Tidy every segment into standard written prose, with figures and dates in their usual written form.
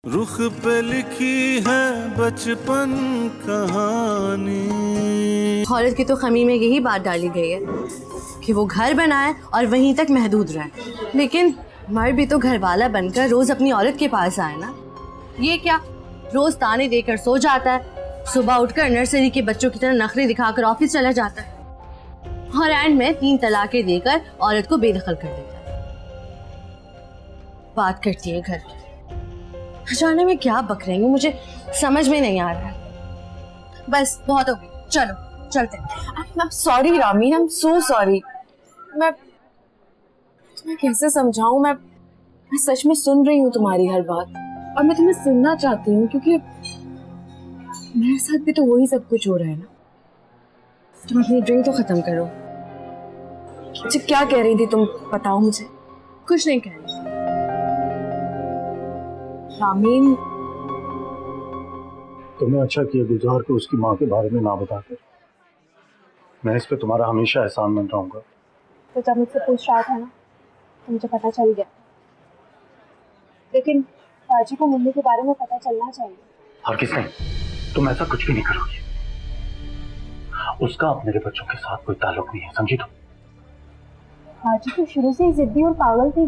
रुख पे लिखी है बचपन कहानी। औरत की तो खमी में यही बात डाली गई है कि वो घर बनाए और वहीं तक महदूद रहे, लेकिन मर्द भी तो घर वाला बनकर रोज अपनी औरत के पास आए ना। ये क्या, रोज ताने देकर सो जाता है, सुबह उठकर नर्सरी के बच्चों की तरह नखरे दिखाकर ऑफिस चला जाता है और एंड में 3 तलाकें देकर औरत को बेदखल कर देता है। बात करती है घर की, जाने में क्या बक रही हूँ, मुझे समझ में नहीं आ रहा है। बस बहुत हो गई, चलो चलते हैं। I'm sorry Ramin, I'm so sorry। मैं कैसे समझाऊं, मैं सच में सुन रही हूँ तुम्हारी हर बात और मैं तुम्हें सुनना चाहती हूँ क्योंकि मेरे साथ भी तो वही सब कुछ हो रहा है ना। तुम अपनी ड्रिंक तो खत्म करो। अच्छा क्या कह रही थी तुम, बताओ मुझे। कुछ नहीं कह रही। रामीन तुमने अच्छा किया गुलजार को उसकी माँ के बारे में ना बताकर। मैं इस पे तुम्हारा हमेशा एहसानमंद रहूंगा। तो जब मुझसे पूछ रहा था ना तो मुझे पता चल गया, लेकिन बाजी को मुन्नी के बारे में पता चलना चाहिए। हरगिज़ नहीं, तुम ऐसा कुछ भी नहीं करोगी। उसका अब मेरे बच्चों के साथ कोई ताल्लुक नहीं है, समझी तुम? बाजी तो शुरू से ही जिद्दी और पागल थी,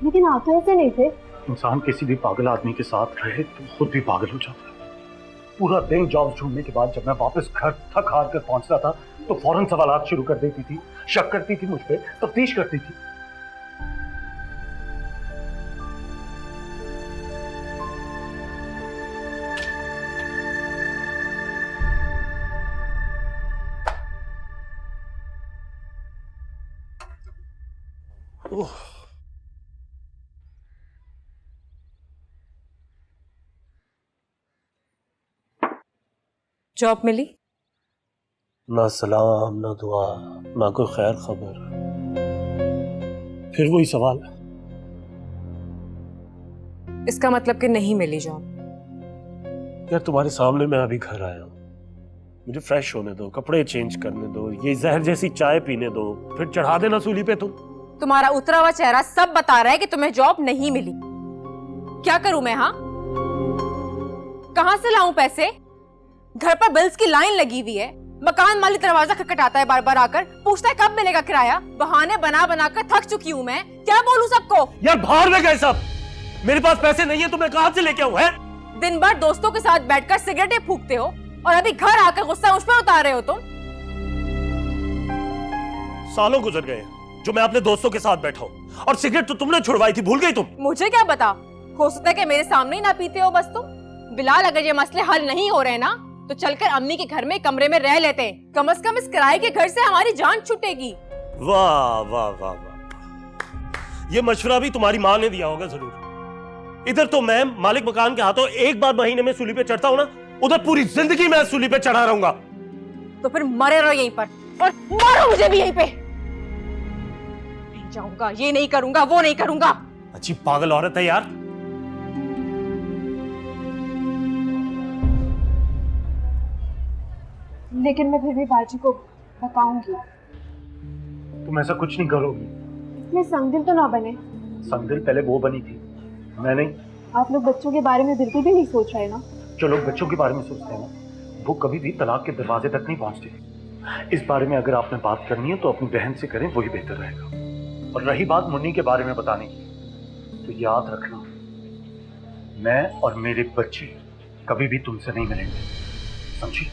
लेकिन आप तो ऐसे नहीं थे। इंसान किसी भी पागल आदमी के साथ रहे तो खुद भी पागल हो जाता है। पूरा दिन जॉब ढूंढने के बाद जब मैं वापस घर थक हार कर पहुंचता था तो फौरन सवालात शुरू कर देती थी, शक करती थी मुझ पे, तफ्तीश करती थी। जॉब मिली? ना सलाम ना दुआ ना कोई खैर खबर। फिर वही सवाल। इसका मतलब कि नहीं मिली जॉब? यार तुम्हारे सामने मैं अभी घर आया हूँ, मुझे फ्रेश होने दो, कपड़े चेंज करने दो, ये जहर जैसी चाय पीने दो, फिर चढ़ा देना सूली पे तुम। तुम्हारा उतरा हुआ चेहरा सब बता रहा है कि तुम्हें जॉब नहीं मिली। क्या करूं मैं? हाँ, कहां से लाऊं पैसे? घर पर बिल्स की लाइन लगी हुई है, मकान मालिक दरवाजा खटखटाता है बार बार आकर, पूछता है कब मिलेगा किराया। बहाने बना बना कर थक चुकी हूँ मैं, क्या बोलूं सबको? यार बाहर में गए सब, मेरे पास पैसे नहीं है तो मैं कहां से लेके आऊं? है दिन भर दोस्तों के साथ बैठकर सिगरेटें फूकते हो और अभी घर आकर गुस्सा उस पर उतार रहे हो तुम। सालों गुजर गए जो मैं अपने दोस्तों के साथ बैठा हूं और सिगरेट तो तुमने छुड़वाई थी, भूल गई तुम? मुझे क्या बता, हो सकता है कि मेरे सामने ही ना पीते हो बस तुम। बिलाल, अगर ये मसले हल नहीं हो रहे ना तो चलकर अम्मी के घर में कमरे में रह लेते हैं, कम से कम इस किराए के घर से हमारी जान छूटेगी। वाह वाह वाह वाह, ये मशवरा भी तुम्हारी माँ ने दिया होगा जरूर। इधर तो मैं मालिक मकान के हाथों एक बार महीने में सूली पे चढ़ता हूँ ना, उधर पूरी जिंदगी मैं सूली पे चढ़ा रहूंगा। तो फिर मरे रहो यहीं पर और मारो मुझे भी यहीं पे। नहीं जाऊंगा, ये नहीं करूंगा, वो नहीं करूंगा। अच्छी पागल औरत है यार। लेकिन मैं फिर भी बाजी को बताऊंगी। तुम ऐसा कुछ नहीं करोगी। इसमें संगदिल तो ना बने। संगदिल पहले वो बनी थी, मैं नहीं। आप लोग बच्चों के बारे में बिल्कुल भी नहीं सोच रहे ना? जो लोग बच्चों के बारे में सोचते हैं ना, वो कभी भी तलाक के दरवाजे तक नहीं पहुंचते। इस बारे में अगर आपने बात करनी है तो अपनी बहन से करें, वही बेहतर रहेगा। और रही बात मुन्नी के बारे में बताने की, तो याद रखना, मैं और मेरे बच्चे कभी भी तुमसे नहीं मिलेंगे, समझी?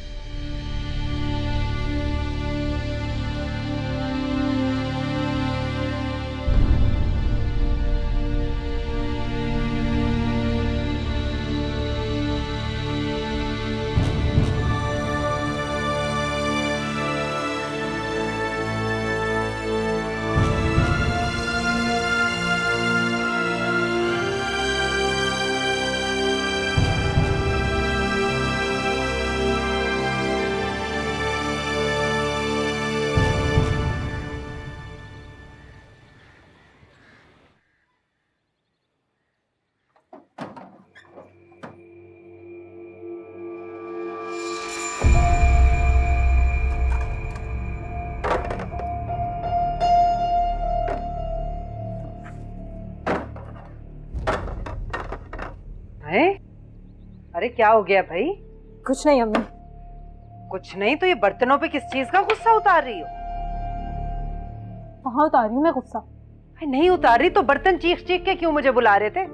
है? अरे क्या हो गया भाई? कुछ नहीं अम्मी। कुछ नहीं तो ये बर्तनों पे किस चीज का गुस्सा उतार रही हो? कहाँ उतार रही हूँ मैं गुस्सा? भाई नहीं उतार रही तो बर्तन चीख चीख के क्यों मुझे बुला रहे थे?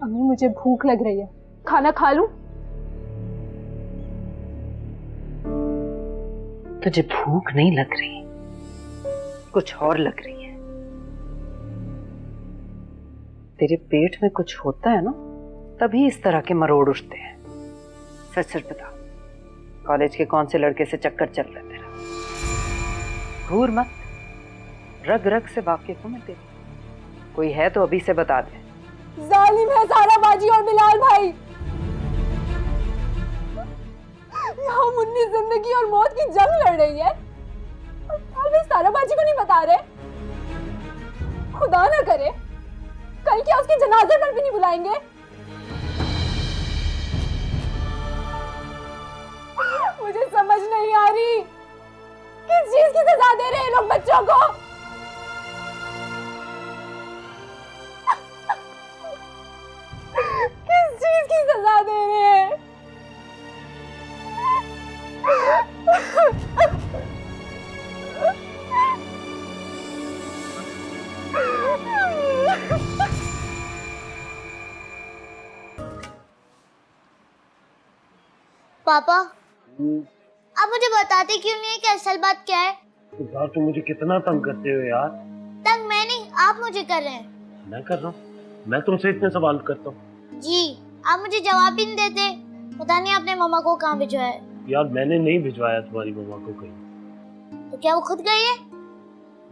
अम्मी मुझे भूख लग रही है, खाना खा लूं? तुझे भूख नहीं लग रही, कुछ और लग रही है। तेरे पेट में कुछ होता है ना, तभी इस तरह के मरोड़ उठते हैं। सच सच बता, कॉलेज के कौन से लड़के से चक्कर चल रहा है तेरा? घूर मत, रग रग से वाकिफ हूं मैं तेरी। कोई है तो अभी से बता दे। जालिम है सारा बाजी और बिलाल भाई। यहाँ मुन्नी जिंदगी और मौत की जंग लड़ रही है और वे सारा बाजी को नहीं बता रहे। खुदा ना करे कल क्या उसके जनाजे पर भी नहीं बुलाएंगे। मुझे समझ नहीं आ रही किस चीज की सजा दे रहे हैं लोग बच्चों को। किस चीज की सजा दे रहे हैं? पापा आप मुझे बताते क्यों नहीं है कि असल बात क्या है? यार तुम मुझे कितना तंग करते हो यार। तंग मैं नहीं, आप मुझे कर रहे हैं। मैं कर रहा हूँ? मैं तुमसे इतने सवाल करता हूँ। जी आप मुझे जवाब ही नहीं देते। पता नहीं आपने मम्मा को कहाँ भिजवाया है। यार मैंने नहीं भिजवाया तुम्हारी मम्मा को कहीं। तो क्या वो खुद गई है?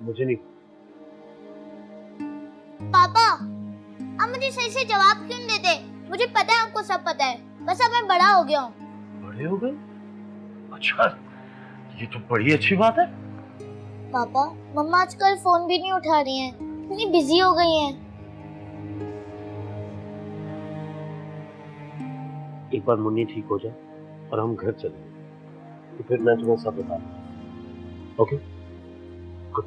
मुझे नहीं। पापा आप मुझे सही से जवाब क्यों नहीं देते? मुझे पता है आपको सब पता है, बस अब मैं बड़ा हो गया हूँ। बड़े हो गए? अच्छा ये तो बड़ी अच्छी बात है। पापा मम्मा आजकल फोन भी नहीं उठा रही हैं, इतनी बिजी हो गई हैं। एक बार मुन्नी ठीक हो जाए और हम घर चलें तो फिर मैं तुम्हें सब बता दूंगा। Okay good.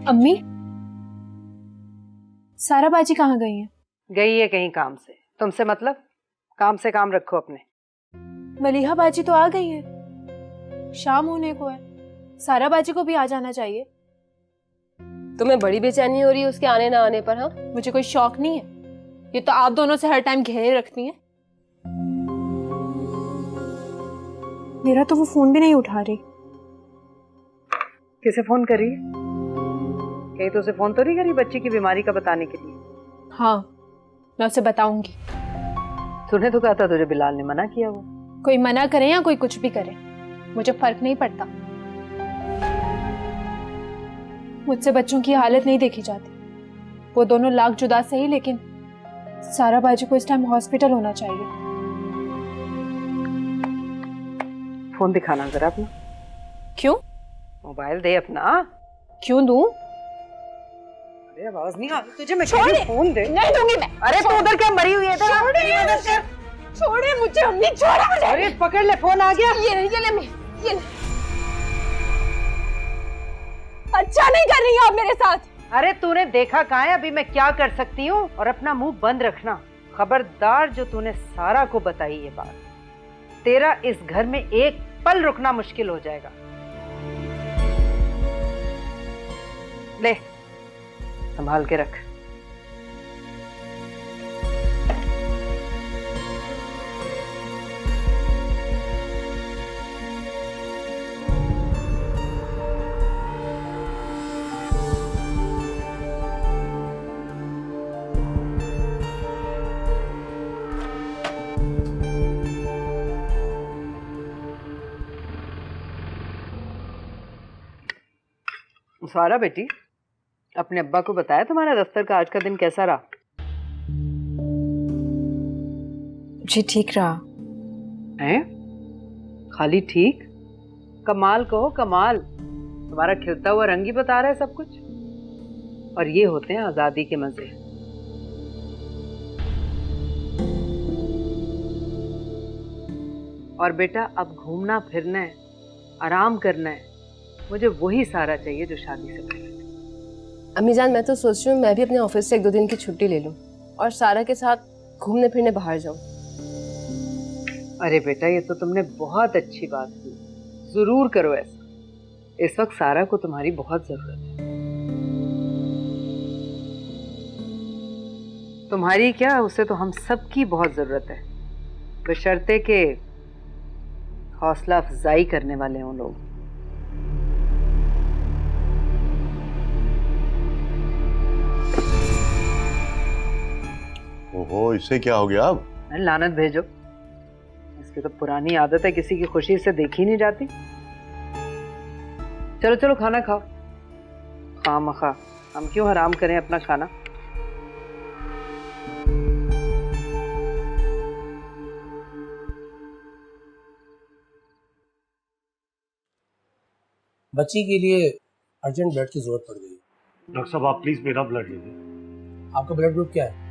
अम्मी सारा बाजी कहाँ गई है? गई है कहीं काम से। तुमसे मतलब? काम से काम रखो अपने। मलिहा बाजी तो आ गई है, शाम होने को है। सारा बाजी को भी आ जाना चाहिए। तुम्हें बड़ी बेचैनी हो रही है उसके आने ना आने पर? हाँ मुझे कोई शौक नहीं है, ये तो आप दोनों से हर टाइम घेरे रखती हैं। मेरा तो वो फोन भी नहीं उठा रही। किसे फोन करी? कहीं तो उसे फोन तो नहीं करी बच्ची की बीमारी का बताने के लिए? हाँ मैं उसे बताऊंगी। तूने तो कहा था तुझे बिलाल ने मना किया। वो कोई मना करे या कोई कुछ भी करे, मुझे फर्क नहीं पड़ता। मुझसे बच्चों की हालत नहीं देखी जाती। वो दोनों लाख जुदा सही, लेकिन सारा बाजी को इस टाइम हॉस्पिटल होना चाहिए। फोन दिखाना जरा अपना। क्यों? मोबाइल दे अपना। क्यों दूं? अरे आवाज नहीं आ रही तुझे? मैं कह रही हूं फोन दे। नहीं दूंगी मैं। अरे तू उधर क्या मरी हुई है? छोड़े मुझे अम्मी, छोड़े मुझे। अरे पकड़ ले, फोन आ गया। ये ले मैं, ये ले। अच्छा नहीं कर रही हो आप मेरे साथ। अरे तूने देखा कहाँ है? अभी मैं क्या कर सकती हूँ? और अपना मुंह बंद रखना। खबरदार जो तूने सारा को बताई ये बात, तेरा इस घर में एक पल रुकना मुश्किल हो जाएगा। ले संभाल के रख। सारा बेटी, अपने अब्बा को बताया तुम्हारा दफ्तर का आज का दिन कैसा रहा? जी ठीक रहा। हैं? खाली ठीक? कमाल कहो कमाल। तुम्हारा खिलता हुआ रंग ही बता रहा है सब कुछ। और ये होते हैं आजादी के मजे। और बेटा अब घूमना फिरना है आराम करना है, मुझे वही सारा चाहिए जो शादी से पहले थी। अम्मी जान, मैं तो सोच रही हूँ मैं भी अपने ऑफिस से 1-2 दिन की छुट्टी ले लूँ और सारा के साथ घूमने फिरने बाहर जाऊँ। अरे बेटा, ये तो तुमने बहुत अच्छी बात की, जरूर करो ऐसा। इस वक्त सारा को तुम्हारी बहुत जरूरत है। तुम्हारी क्या, उसे तो हम सबकी बहुत जरूरत है, बशर्ते के हौसला अफजाई करने वाले हों लोग। ओहो, इससे क्या हो गया अब? लानत भेजो, इसकी तो पुरानी आदत है, किसी की खुशी से देखी नहीं जाती। चलो चलो खाना खाओ, खामखा हम क्यों हराम करें अपना खाना। बच्ची के लिए अर्जेंट ब्लड की जरूरत पड़ गई। डॉक्टर साहब, आप प्लीज मेरा ब्लड लीजिए। आपका ब्लड ग्रुप क्या है?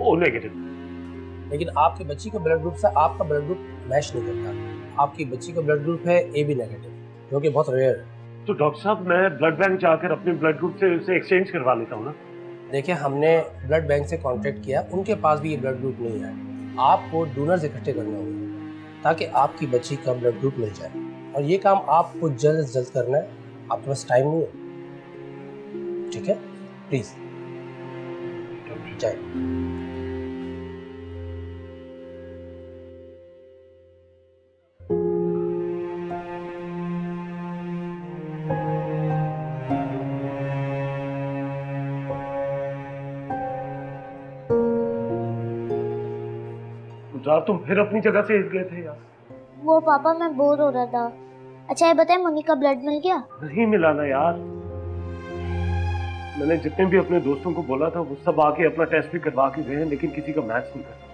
O negative. लेकिन आपकी बच्ची का ब्लड ग्रुप से आपका ब्लड ग्रुप मैच नहीं करता। आपकी बच्ची का ब्लड ग्रुप है AB नेगेटिव, जो कि बहुत रेयर है। तो डॉक्टर साहब, मैं ब्लड बैंक जाकर अपने ब्लड ग्रुप से उसे एक्सचेंज करवा लेता हूँ ना। देखिए, हमने ब्लड बैंक से कांटेक्ट किया, उनके पास भी ये ब्लड ग्रुप नहीं है। आपको डोनर्स इकट्ठे करने होंगे ताकि आपकी बच्ची का ब्लड ग्रुप मिल जाए, और ये काम आपको जल्द से जल्द करना है। आपके पास टाइम नहीं है, ठीक है? प्लीज जाए। यार, तुम फिर अपनी जगह से हिल गए थे यार। वो पापा, मैं बोर हो रहा था। अच्छा ये बताए, मुन्नी का ब्लड मिल गया? नहीं मिला ना यार। मैंने जितने भी अपने दोस्तों को बोला था वो सब आके अपना टेस्ट भी करवा के गए हैं, लेकिन किसी का मैच नहीं करता।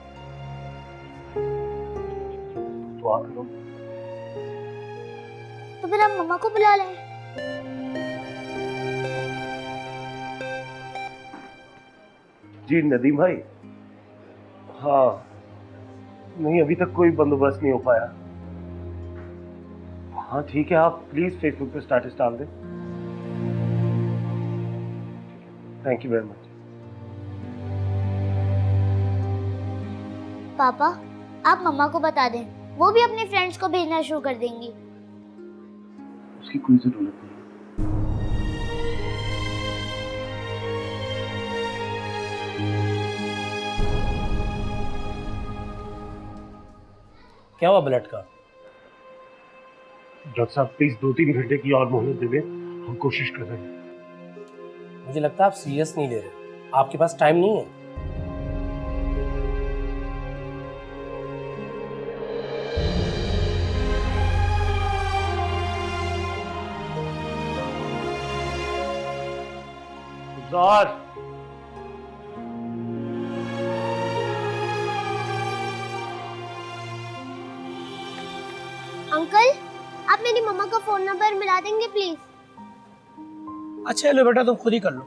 तो आप लोग तो फिर आप मम्मा को बुला लें। जी नदीम भाई, हाँ नहीं, अभी तक कोई बंदोबस्त नहीं हो पाया। हाँ ठीक है, आप प्लीज फेसबुक पे स्टेटस डाल दें। Thank you very much. पापा, आप मम्मा को बता दें, वो भी अपने फ्रेंड्स को भेजना शुरू कर देंगी। उसकी कोई जरूरत नहीं। क्या हुआ ब्लड का? डॉक्टर साहब, प्लीज 2-3 घंटे की और मोहलत दे दें, हम कोशिश कर रहे हैं। मुझे लगता है आप सीरियस नहीं ले रहे, आपके पास टाइम नहीं है। गुजार, अंकल, आप मेरी मम्मा का फोन नंबर मिला देंगे प्लीज? अच्छा लो बेटा, तुम खुद ही कर लो।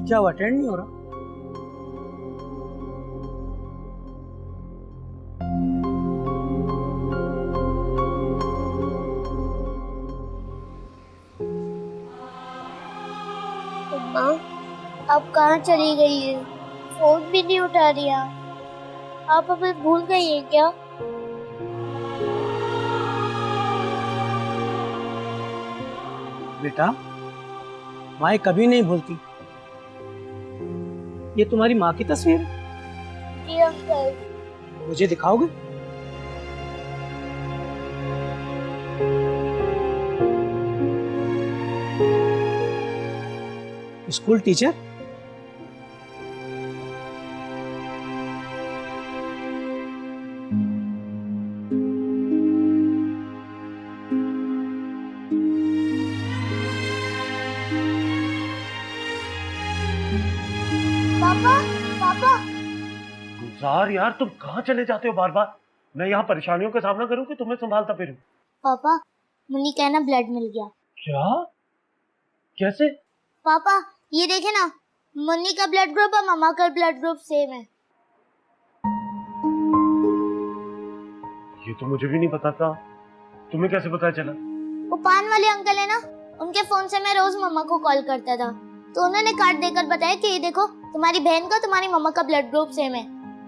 क्या हुआ, अटेंड नहीं हो रहा? मम्मा, आप कहाँ चली गई है? फोन भी नहीं उठा रिया। आप हमें भूल गई हैं क्या? बेटा, माँ कभी नहीं भूलती। ये तुम्हारी माँ की तस्वीर है? जी अंकल। मुझे दिखाओगे? School teacher? पापा पापा गुलजार यार, तुम कहाँ चले जाते हो बार बार? मैं यहाँ परेशानियों का सामना करूँ कि तुम्हें संभालता फिरूं? पापा मुन्नी का ना ब्लड मिल गया। क्या? कैसे? पापा ये देखे ना, मुन्नी का ब्लड ग्रुप और मम्मा का ब्लड ग्रुप सेम है। ये तो मुझे भी नहीं पता था। तुम्हें कैसे पता चला? वो पान वाले अंकल है ना, उनके फोन से मैं रोज मम्मा को कॉल करता था, तो उन्होंने कार्ड देकर बताया कि ये देखो तुम्हारी बहन का तुम्हारी मम्मा का ब्लड ग्रुप सेम है।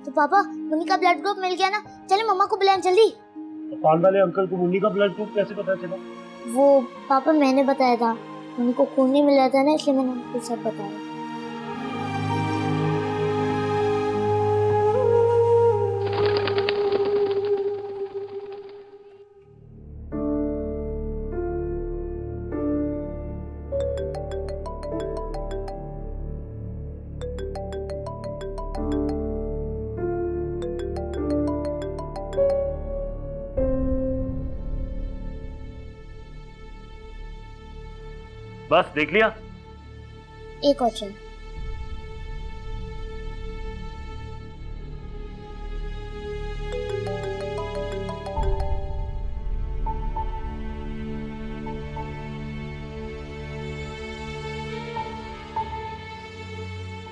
तो पापा मुन्नी का ब्लड ग्रुप मिल गया ना, चले मम्मा को बुलाएं जल्दी। तो पान वाले अंकल को मुन्नी का ब्लड ग्रुप कैसे पता चला? वो पापा मैंने बताया था, उनको खून नहीं मिल रहा था ना, इसलिए मैंने उनको सब बताया। बस देख लिया? एक और चाहिए।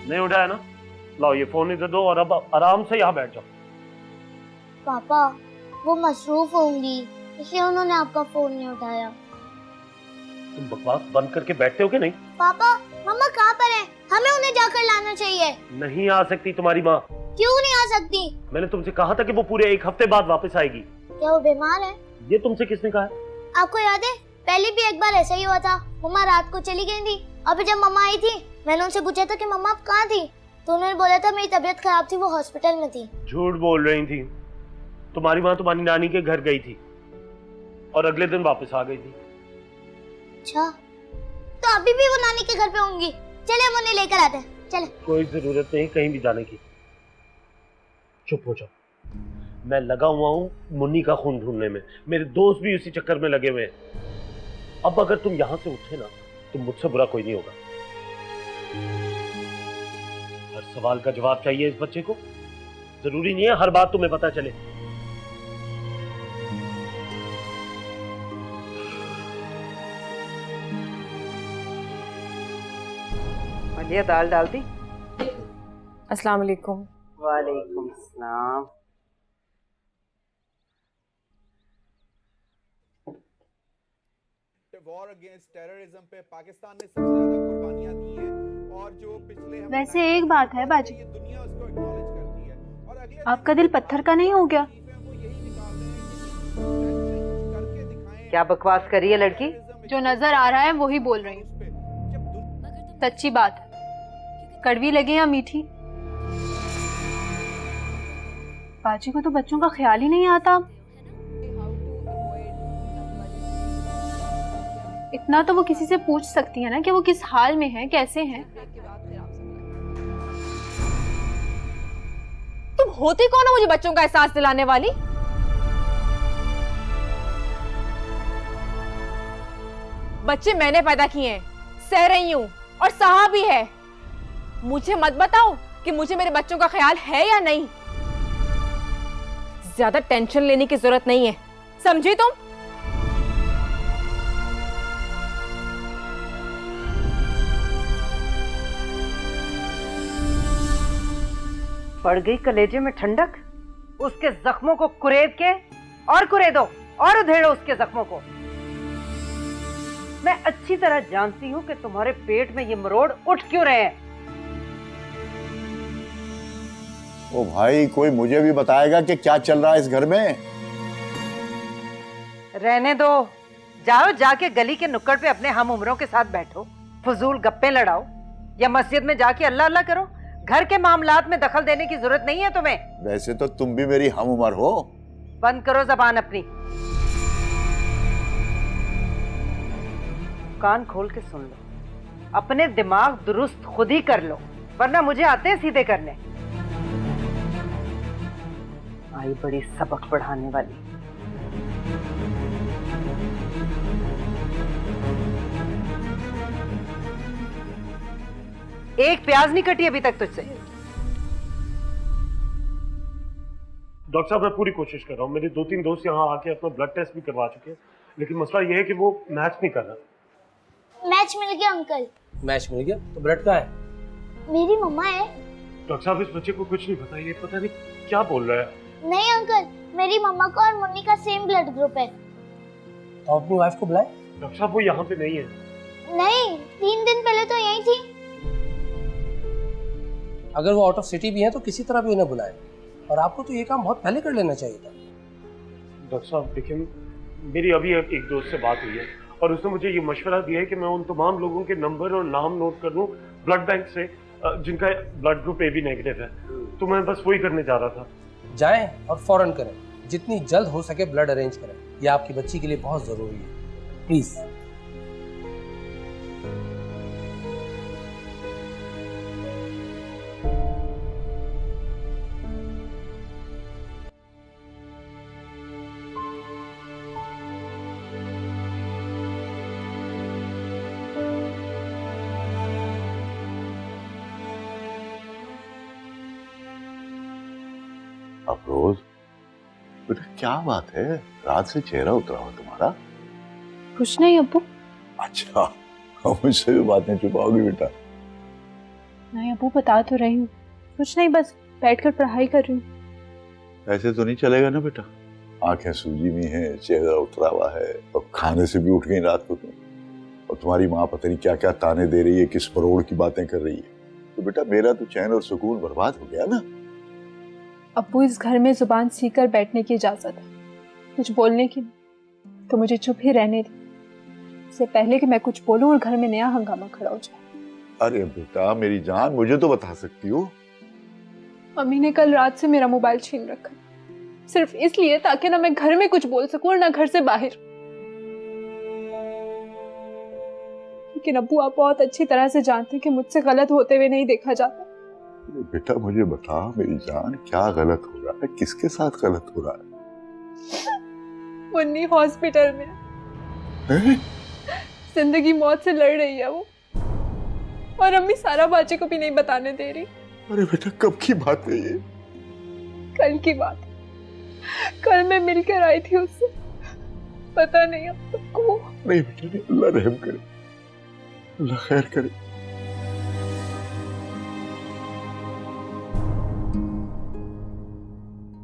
नहीं उठाया ना? लाओ ये फोन इधर दो और अब आराम से यहाँ बैठ जाओ। पापा वो मसरूफ होंगी, इसलिए उन्होंने आपका फोन नहीं उठाया। तुम बकवास बंद करके बैठते हो कि नहीं? पापा मम्मा कहाँ पर है? हमें उन्हें जाकर लाना चाहिए। नहीं आ सकती तुम्हारी माँ। क्यों नहीं आ सकती? मैंने तुमसे कहा था कि वो पूरे 1 हफ्ते बाद वापस आएगी। क्या वो बीमार है? ये तुमसे किसने कहा? आपको याद है पहले भी एक बार ऐसा ही हुआ था, मम्मा रात को चली गई थी, अभी जब मम्मा आई थी मैंने उनसे पूछा था कि मम्मा आप कहाँ थी, तो उन्होंने बोला था मेरी तबीयत खराब थी, वो हॉस्पिटल में थी। झूठ बोल रही थी। तुम्हारी माँ तुम्हारी नानी के घर गई थी और अगले दिन वापस आ गई थी। अच्छा तो अभी भी वो नानी के घर पे होंगी। चले हम उन्हें लेकर आते हैं, चले। कोई जरूरत नहीं कहीं भी जाने की। चुप हो जाओ। मैं लगा हुआ हूँ मुन्नी का खून ढूंढने में, मेरे दोस्त भी उसी चक्कर में लगे हुए हैं। अब अगर तुम यहाँ से उठे ना तो मुझसे बुरा कोई नहीं होगा। हर सवाल का जवाब चाहिए इस बच्चे को। जरूरी नहीं है हर बात तुम्हें पता चले। मलिया दाल डाल दी? अस्सलाम वालेकुम। वालेकुम सलाम। वॉर अगेंस्ट टेररिज्म पे पाकिस्तान ने सबसे ज्यादा कुर्बानियां दी हैं और जो पिछले वैसे एक बात है बाजी, दुनिया उसको एक्नॉलेज करती है और अगले आपका दिल पत्थर का नहीं हो गया? क्या बकवास करी है लड़की? जो नजर आ रहा है वही बोल रही हूँ। सच्ची बात है, कड़वी लगे या मीठी, बाजी को तो बच्चों का ख्याल ही नहीं आता। इतना तो वो किसी से पूछ सकती है ना कि वो किस हाल में है, कैसे हैं। तुम होती कौन हो मुझे बच्चों का एहसास दिलाने वाली? बच्चे मैंने पैदा किए हैं, सह रही हूं और सहा भी है। मुझे मत बताओ कि मुझे मेरे बच्चों का ख्याल है या नहीं। ज्यादा टेंशन लेने की जरूरत नहीं है, समझी तुम? पड़ गई कलेजे में ठंडक। उसके जख्मों को कुरेद के और कुरेदो और उधेड़ो उसके जख्मों को। मैं अच्छी तरह जानती हूँ कि तुम्हारे पेट में ये मरोड़ उठ क्यों रहे हैं। ओ भाई, कोई मुझे भी बताएगा कि क्या चल रहा है इस घर में? रहने दो, जाओ जाके गली के नुक्कड़ पे अपने हम उम्रों के साथ बैठो, फजूल गप्पे लड़ाओ या मस्जिद में जाके अल्लाह अल्लाह करो। घर के मामलात में दखल देने की जरूरत नहीं है तुम्हें। वैसे तो तुम भी मेरी हम उम्र हो। बंद करो जबान अपनी, कान खोल के सुन लो, अपने दिमाग दुरुस्त खुद ही कर लो, वरना मुझे आते हैं सीधे करने। आई बड़ी सबक पढ़ाने वाली। एक प्याज नहीं कटी अभी तक तुझसे। डॉक्टर साहब, मैं पूरी कोशिश कर रहा हूँ। मेरे 2-3 दोस्त यहाँ आके अपना ब्लड टेस्ट भी करवा चुके हैं, लेकिन मसला ये है कि वो मैच नहीं कर रहा। मैच मिल गया अंकल। मैच मिल गया तो ब्लड का है? मेरी मम्मा है। डॉक्टर साहब, इस बच्चे को कुछ नहीं पता, ये पता नहीं क्या बोल रहा है। नहीं अंकल, मेरी मम्मा का और मुन्नी का सेम ब्लड ग्रुप है। तो अपनी वाइफ को बुलाए। डॉक्टर साहब, वो यहाँ पे नहीं है। नहीं, 3 दिन पहले तो यही थी। अगर वो आउट ऑफ सिटी भी है तो किसी तरह भी उन्हें बुलाए, और आपको तो ये काम बहुत पहले कर लेना चाहिए था। डॉक्टर साहब देखिए, मेरी अभी एक दोस्त से बात हुई है और उसने मुझे ये मशवरा दिया है कि मैं उन तमाम लोगों के नंबर और नाम नोट कर लूं ब्लड बैंक से जिनका ब्लड ग्रुप AB नेगेटिव है। तो मैं बस वही करने जा रहा था। जाएं और फौरन करें, जितनी जल्द हो सके ब्लड अरेंज करें, ये आपकी बच्ची के लिए बहुत जरूरी है, प्लीज। अफरोज, बेटा क्या बात है, रात से चेहरा उतरा हुआ तुम्हारा? कुछ नहीं अब्बू। अच्छा, मुझसे भी बातें छुपाओगी बेटा? नहीं अब्बू, बता तो रही हूँ। कुछ नहीं, बस बैठकर पढ़ाई कर रही हूँ। ऐसे तो नहीं चलेगा ना बेटा, आंखें सूजी हुई हैं, चेहरा उतरा हुआ है, और खाने से भी उठ गई रात को तुम, और तुम्हारी माँ पता नहीं क्या क्या ताने दे रही है, किस परोड़ की बातें कर रही है। तो बेटा मेरा तो चैन और सुकून बर्बाद हो गया ना। अब्बू, इस घर में जुबान सीख कर बैठने की इजाजत है, कुछ बोलने की नहीं। तो मुझे चुप ही रहने दे, इससे पहले कि मैं कुछ बोलूं और घर में नया हंगामा खड़ा हो जाए। अरे बेटा मेरी जान, मुझे तो बता सकती हो। मम्मी ने कल रात से मेरा मोबाइल छीन रखा, सिर्फ इसलिए ताकि ना मैं घर में कुछ बोल सकूं और ना घर से बाहर। लेकिन अब्बू, आप बहुत अच्छी तरह से जानते हैं कि मुझसे गलत होते हुए नहीं देखा जाता। बेटा मुझे बता मेरी जान, क्या गलत हो रहा है, किसके साथ गलत हो रहा है? मुन्नी हॉस्पिटल में है? जिंदगी मौत से लड़ रही है वो, और अम्मी सारा बाजी को भी नहीं बताने दे रही। अरे बेटा कब की बात है ये? कल की बात। कल मैं मिलकर आई थी उससे, पता नहीं अब सबको। नहीं बेटा नहीं, अल्लाह रहम करे, अल्लाह खैर करे।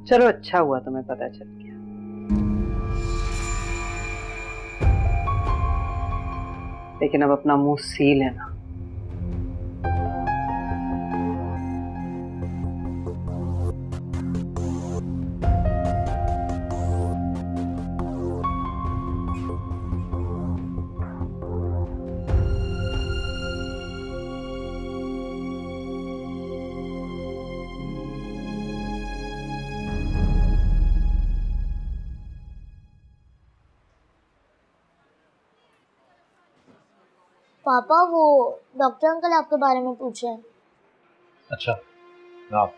चलो अच्छा हुआ तुम्हें पता चल गया। लेकिन अब अपना मुंह सी लेना। पापा, वो डॉक्टर अंकल आपके बारे में पूछ रहे हैं। अच्छा, आप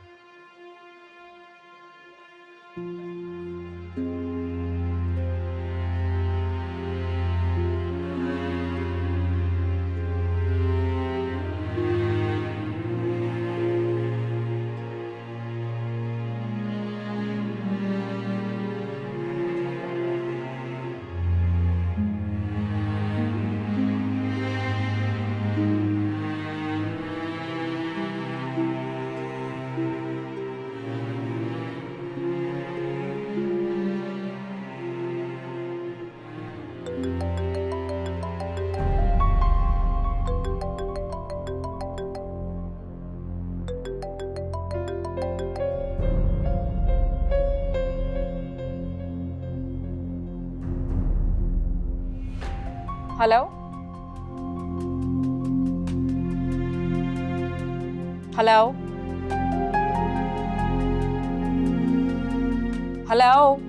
हेलो हेलो हेलो।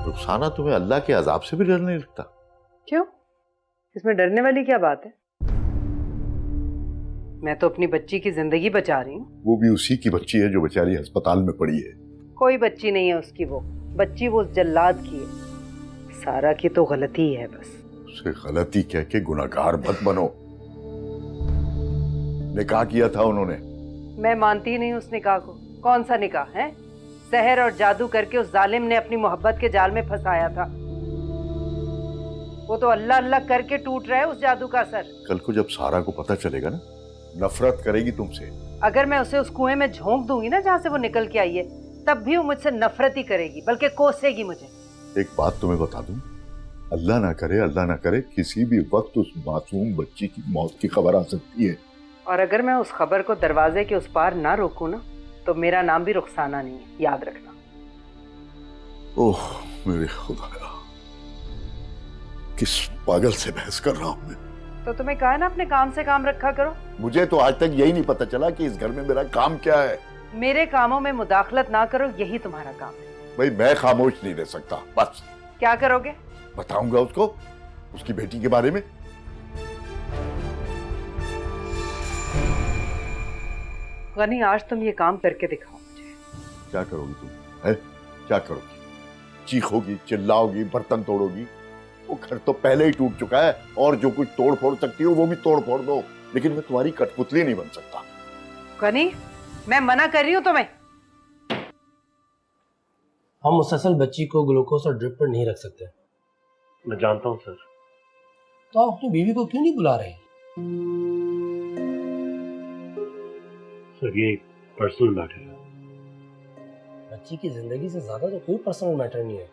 रुखसाना, तुम्हें अल्लाह के अजाब से भी डर नहीं लगता? क्यों? इसमें डरने वाली क्या बात है? मैं तो अपनी बच्ची की जिंदगी बचा रही हूँ। वो भी उसी की बच्ची है जो बेचारी अस्पताल में पड़ी है। कोई बच्ची नहीं है उसकी, वो बच्ची वो जल्लाद की है। सारा की तो गलती है बस। उसे गलती कह के गुनाहगार मत बनो। निकाह किया था उन्होंने। मैं मानती ही नहीं उस निकाह को। कौन सा निकाह है? सहर और जादू करके उस जालिम ने अपनी मोहब्बत के जाल में फंसाया था। वो तो अल्लाह अल्लाह करके टूट रहा है उस जादू का असर। कल को जब सारा को पता चलेगा ना, नफरत करेगी तुमसे। अगर मैं उसे उस कुएं में झोंक दूंगी ना जहाँ से वो निकल के आई है, तब भी वो मुझसे नफरत ही करेगी, बल्कि कोसेगी मुझे। एक बात तुम्हें बता दूं, अल्लाह ना करे किसी भी वक्त उस मासूम बच्ची की मौत की खबर आ सकती है। और अगर मैं उस खबर को दरवाजे के उस पार ना रोकूं ना, तो मेरा नाम भी रुखसाना नहीं है, याद रखना। ओह मेरे खुदाया, किस पागल से बहस कर रहा हूं मैं। तो तुम्हें कहा है ना अपने काम से काम रखा करो। मुझे तो आज तक यही नहीं पता चला कि इस घर में मेरा काम क्या है। मेरे कामों में मुदाखलत ना करो, यही तुम्हारा काम है। भाई मैं खामोश नहीं रह सकता। बस क्या करोगे? बताऊंगा उसको, उसकी बेटी के बारे में। गनी, आज तुम ये काम करके दिखाओ मुझे। क्या करोगी तुम? है क्या करोगी? चीखोगी, चिल्लाओगी, बर्तन तोड़ोगी? वो घर तो पहले ही टूट चुका है, और जो कुछ तोड़ फोड़ सकती हो वो भी तोड़ फोड़ दो, लेकिन मैं तुम्हारी कठपुतली नहीं बन सकता। गनी, मैं मना कर रही हूँ तुम्हें। हम मुसलसल बच्ची को ग्लूकोज और ड्रिप पर नहीं रख सकते। मैं जानता हूँ सर। तो आप अपनी बीवी को क्यों नहीं बुला रहे? सर ये पर्सनल मैटर है। बच्ची की जिंदगी से ज्यादा तो कोई पर्सनल मैटर नहीं है।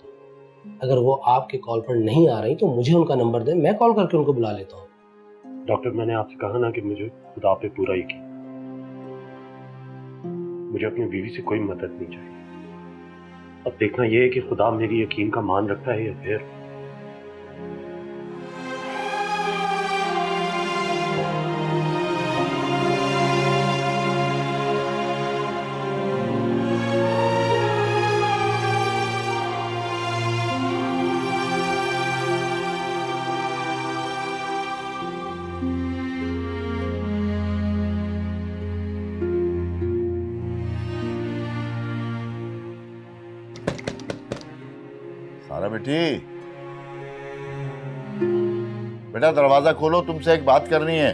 अगर वो आपके कॉल पर नहीं आ रही तो मुझे उनका नंबर दें, मैं कॉल करके उनको बुला लेता हूँ। डॉक्टर, मैंने आपसे कहा ना कि मुझे खुदा पे पूरा यकीन। मुझे अपनी बीवी से कोई मदद नहीं चाहिए। अब देखना यह है कि खुदा मेरी यकीन का मान रखता है या फिर सारा बेटी, बेटा दरवाजा खोलो, तुमसे एक बात करनी है।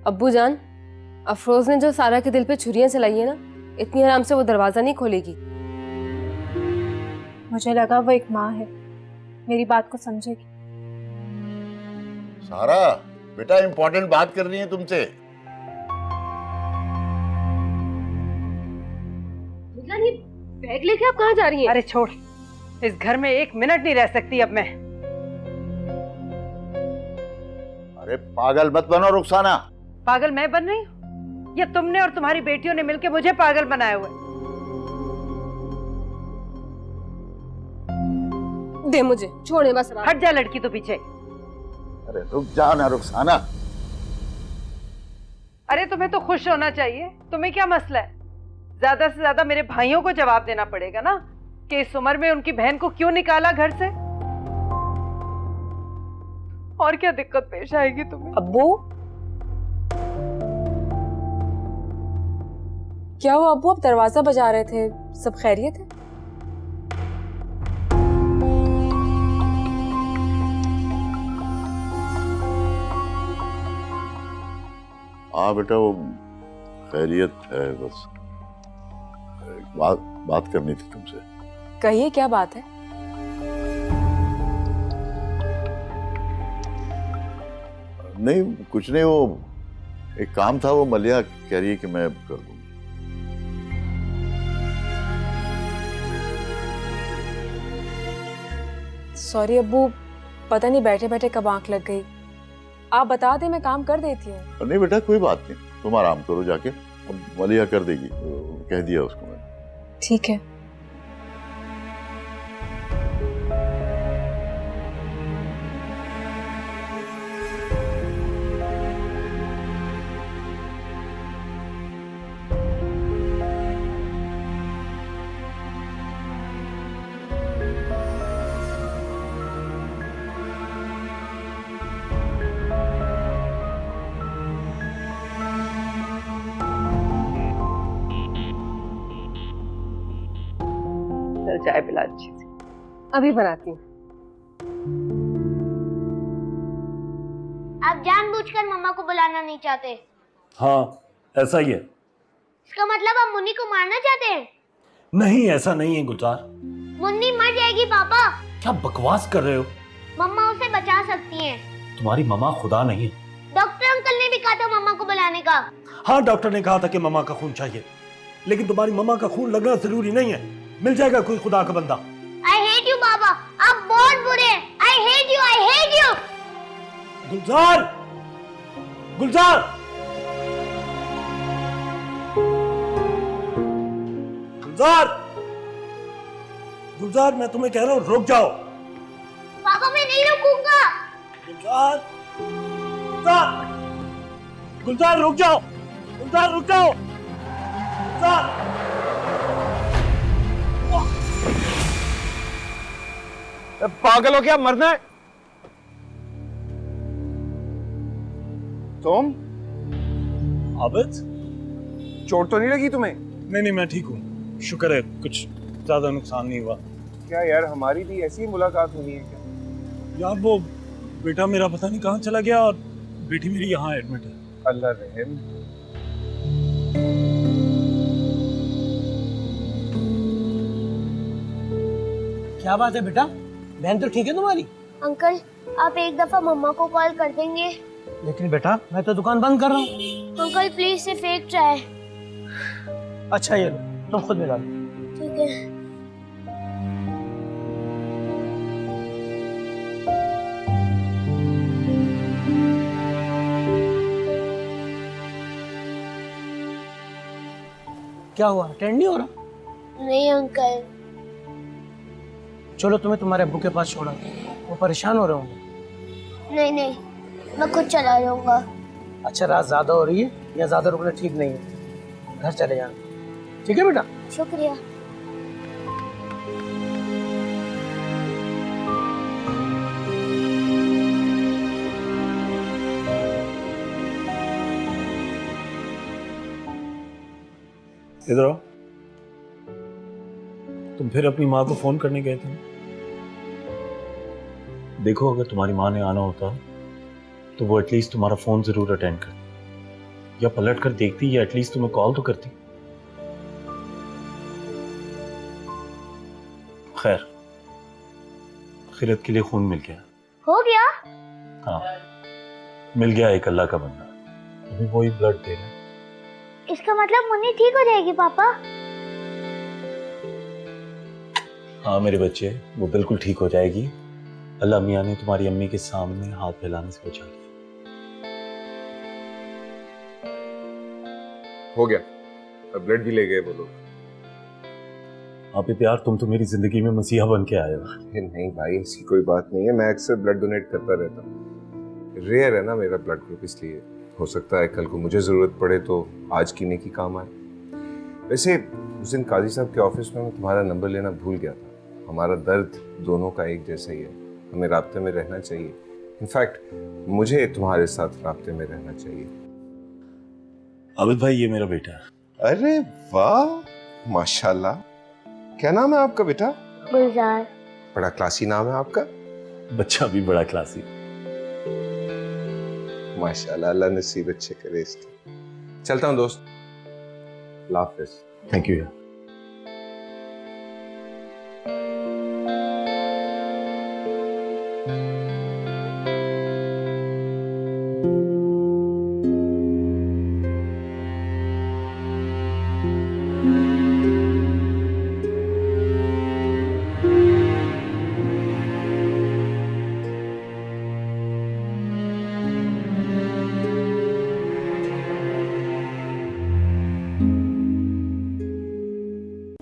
अब्बू जान, अफरोज ने जो सारा के दिल पे छुरियां चलाई है ना, इतनी आराम से वो दरवाजा नहीं खोलेगी। मुझे लगा वो एक माँ है, मेरी बात को समझेगी। सारा बेटा, इंपॉर्टेंट बात करनी है तुमसे। ये बैग लेके आप कहाँ जा रही हैं? अरे छोड़, इस घर में एक मिनट नहीं रह सकती अब मैं। अरे पागल मत बनो रुखसाना। पागल मैं बन रही हूँ या तुमने और तुम्हारी बेटियों ने मिलकर मुझे पागल बनाया हुआ है? दे मुझे, छोड़े बस। हट जा लड़की तो पीछे। अरे रुक जा ना रुखसाना। अरे तुम्हें तो खुश होना चाहिए, तुम्हें क्या मसला है? ज्यादा से ज्यादा मेरे भाइयों को जवाब देना पड़ेगा ना कि इस उम्र में उनकी बहन को क्यों निकाला घर से। और क्या दिक्कत पेश आएगी तुम्हें? अब्बू, क्या हुआ अब्बू? आप दरवाजा बजा रहे थे, सब खैरियत है? हाँ बेटा, वो खैरियत है, बस बात करनी थी तुमसे। कहिए, क्या बात है? नहीं कुछ नहीं, वो एक काम था, वो मलिया कह रही है कि मैं कर दूंगी। सॉरी अब्बू, पता नहीं बैठे बैठे कब आंख लग गई। आप बता दें, मैं काम कर देती हूँ। नहीं बेटा कोई बात नहीं, तुम आराम करो जाके, अब मलिया कर देगी, कह दिया उसको मैंने। ठीक है। चल चाय पिला अच्छी से। अभी बनाती हूँ। आप जानबूझकर मम्मा को बुलाना नहीं चाहते। हाँ ऐसा ही है। इसका मतलब आप मुन्नी को मारना चाहते हैं? नहीं ऐसा नहीं है गुलजार। मुन्नी मर जाएगी पापा। क्या बकवास कर रहे हो? मम्मा उसे बचा सकती हैं। तुम्हारी मम्मा खुदा नहीं है। डॉक्टर अंकल ने भी कहा था मम्मा को बुलाने का। हाँ डॉक्टर ने कहा था कि मम्मा का खून चाहिए, लेकिन तुम्हारी मम्मा का खून लगना जरूरी नहीं है। मिल जाएगा कोई खुदा का बंदा। I hate you बाबा, आप बहुत बुरे हैं। I hate you, I hate you। गुलजार, गुलजार, गुलजार, गुलजार, मैं तुम्हें कह रहा हूँ रुक जाओ। पापा मैं नहीं रुकूंगा। गुलजार, गुलजार, गुलजार रुक जाओ, गुलजार रुक जाओ, गुलजार। पागल हो क्या, मरना है? तुम आबिद, चोट तो नहीं लगी तुम्हें? नहीं मैं ठीक हूँ, शुक्र है, कुछ ज्यादा नुकसान नहीं हुआ। क्या यार, हमारी भी ऐसी ही मुलाकात होनी है क्या? यार वो बेटा मेरा पता नहीं कहाँ चला गया और बेटी मेरी यहाँ एडमिट है। अल्लाह रहम। क्या बात है बेटा, बहन तो ठीक है तुम्हारी? अंकल आप एक दफा मम्मा को कॉल कर देंगे? लेकिन बेटा मैं तो दुकान बंद कर रहा हूँ। अंकल प्लीज सिर्फ एक ट्राई। अच्छा ये लो, तुम खुद मिला लो। ठीक है। क्या हुआ, अटेंड नहीं हो रहा? नहीं अंकल। चलो तुम्हें तुम्हारे अब्बू के पास छोड़ा, वो परेशान हो रहे होंगे। नहीं मैं खुद चला जाऊंगा। अच्छा रात ज्यादा हो रही है, या ज्यादा रुकना ठीक नहीं है, घर चले जाना। ठीक है बेटा? शुक्रिया। इधर आओ। तुम फिर अपनी माँ को फोन करने गए थे। देखो अगर तुम्हारी माँ ने आना होता तो वो एटलीस्ट तुम्हारा फोन जरूर अटेंड करती, या पलट कर देखती, या एटलीस्ट तुम्हें कॉल तो करती। खैर खिरत के लिए खून मिल गया। हो गया? हाँ मिल गया, एक अल्लाह का बंदा, अभी वही ब्लड दे रहा है। इसका मतलब मुन्नी ठीक हो जाएगी पापा? हाँ मेरे बच्चे, वो बिल्कुल ठीक हो जाएगी। अल्लाह मियाँ ने तुम्हारी अम्मी के सामने हाथ फैलाने से बचा लिया। हो गया, अब ब्लड भी ले गए वो लोग। आप प्यार, तुम तो मेरी जिंदगी में मसीहा बन के आए हो। नहीं भाई ऐसी कोई बात नहीं है, मैं अक्सर ब्लड डोनेट करता रहता हूँ। रेयर है ना मेरा ब्लड ग्रुप, इसलिए हो सकता है कल को मुझे जरूरत पड़े तो आज की नेकी काम आए। वैसे उस दिन काजी साहब के ऑफिस में मैं तुम्हारा नंबर लेना भूल गया था। हमारा दर्द दोनों का एक जैसा ही है, हमें राब्ते में रहना चाहिए। इनफैक्ट मुझे तुम्हारे साथ राब्ते में रहना चाहिए। आबिद भाई ये मेरा बेटा है। अरे वाह, माशाल्लाह। क्या नाम है आपका बेटा? गुलजार। बड़ा क्लासी नाम है आपका। बच्चा भी बड़ा क्लासी। माशाल्लाह, अल्लाह नसीब अच्छे करे इसके। चलता हूँ दोस्त, अल्लाह हाफिज। Thank you.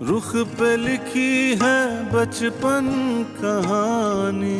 रुख पे लिखी है बचपन कहानी।